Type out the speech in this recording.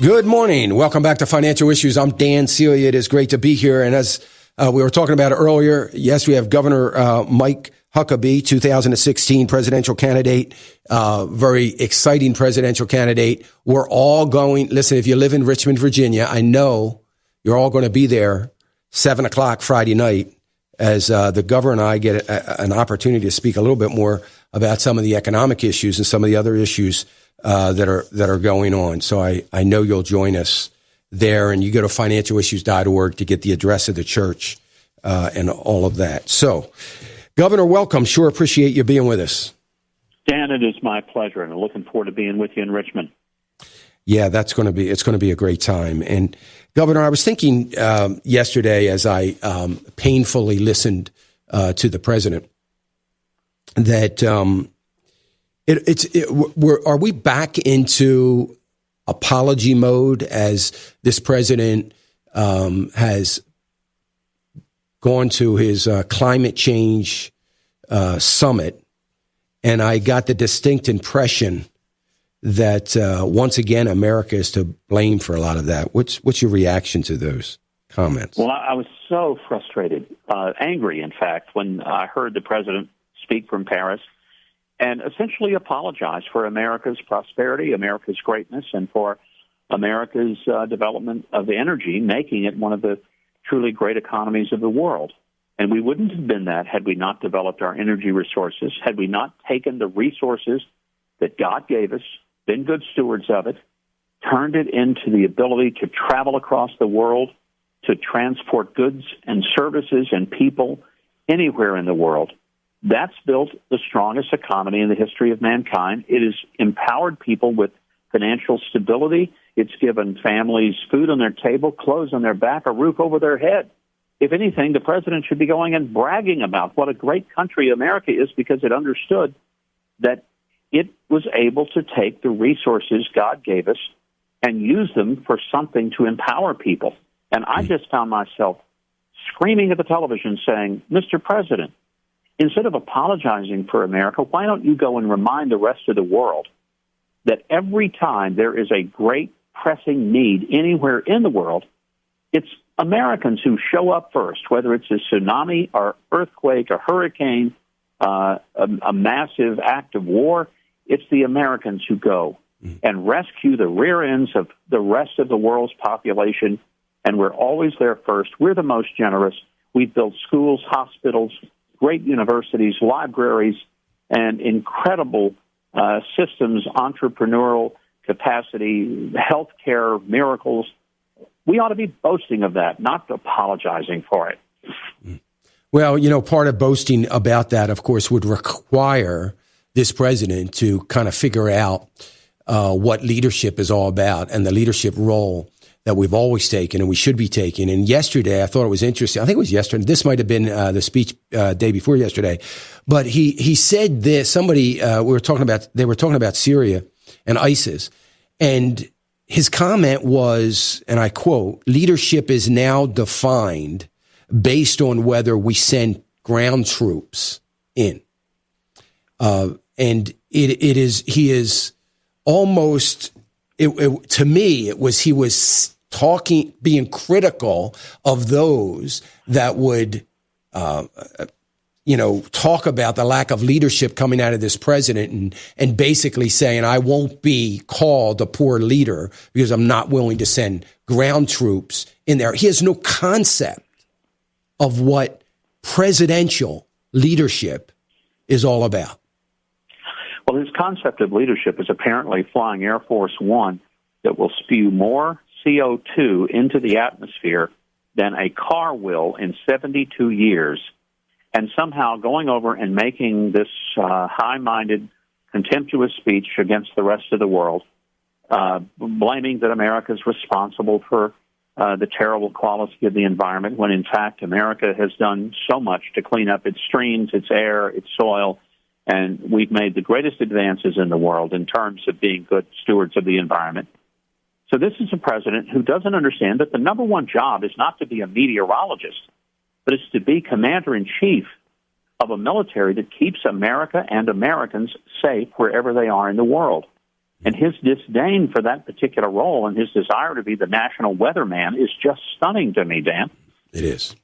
Good morning. Welcome back to Financial Issues. I'm Dan Celia. It is great to be here. And as we were talking about earlier, yes, we have Governor Mike Huckabee, 2016 presidential candidate, very exciting presidential candidate. We're all going, listen, if you live in Richmond, Virginia, I know you're all going to be there 7 o'clock Friday night as the governor and I get an opportunity to speak a little bit more about some of the economic issues and some of the other issues that are going on. So I know you'll join us there, and you go to financialissues.org to get the address of the church and all of that. So, Governor, welcome. Sure appreciate you being with us. Dan, it is my pleasure, and I'm looking forward to being with you in Richmond. Yeah, it's going to be a great time. And Governor, I was thinking yesterday as I painfully listened to the president that are we back into apology mode as this president has gone to his climate change summit, and I got the distinct impression that once again America is to blame for a lot of that. What's your reaction to those comments? Well, I was so frustrated, angry, in fact, when I heard the president speak from Paris and essentially apologize for America's prosperity, America's greatness, and for America's development of energy, making it one of the truly great economies of the world. And we wouldn't have been that had we not developed our energy resources, had we not taken the resources that God gave us, been good stewards of it, turned it into the ability to travel across the world, to transport goods and services and people anywhere in the world. That's built the strongest economy in the history of mankind. It has empowered people with financial stability. It's given families food on their table, clothes on their back, a roof over their head. If anything, the president should be going and bragging about what a great country America is, because it understood that it was able to take the resources God gave us and use them for something to empower people. And I just found myself screaming at the television saying, Mr. President, instead of apologizing for America, why don't you go and remind the rest of the world that every time there is a great pressing need anywhere in the world, it's Americans who show up first, whether it's a tsunami or earthquake or hurricane, a massive act of war. It's the Americans who go and rescue the rear ends of the rest of the world's population, and we're always there first. We're the most generous. We've built schools, hospitals, great universities, libraries, and incredible systems, entrepreneurial capacity, healthcare, miracles. We ought to be boasting of that, not apologizing for it. Well, you know, part of boasting about that, of course, would require this president to kind of figure out what leadership is all about and the leadership role that we've always taken and we should be taking. And yesterday, I thought it was interesting. I think it was yesterday. This might have been the speech day before yesterday. But he said this. Somebody they were talking about Syria and ISIS. And his comment was, and I quote, "Leadership is now defined based on whether we send ground troops in." And he is almost, to me, he was being critical of those that would, talk about the lack of leadership coming out of this president and basically saying, I won't be called a poor leader because I'm not willing to send ground troops in there. He has no concept of what presidential leadership is all about. Well, his concept of leadership is apparently flying Air Force One that will spew more CO2 into the atmosphere than a car will in 72 years, and somehow going over and making this high-minded, contemptuous speech against the rest of the world, blaming that America is responsible for the terrible quality of the environment, when in fact America has done so much to clean up its streams, its air, its soil, and we've made the greatest advances in the world in terms of being good stewards of the environment. So this is a president who doesn't understand that the number one job is not to be a meteorologist, but it's to be commander-in-chief of a military that keeps America and Americans safe wherever they are in the world. And his disdain for that particular role and his desire to be the national weatherman is just stunning to me, Dan. It is.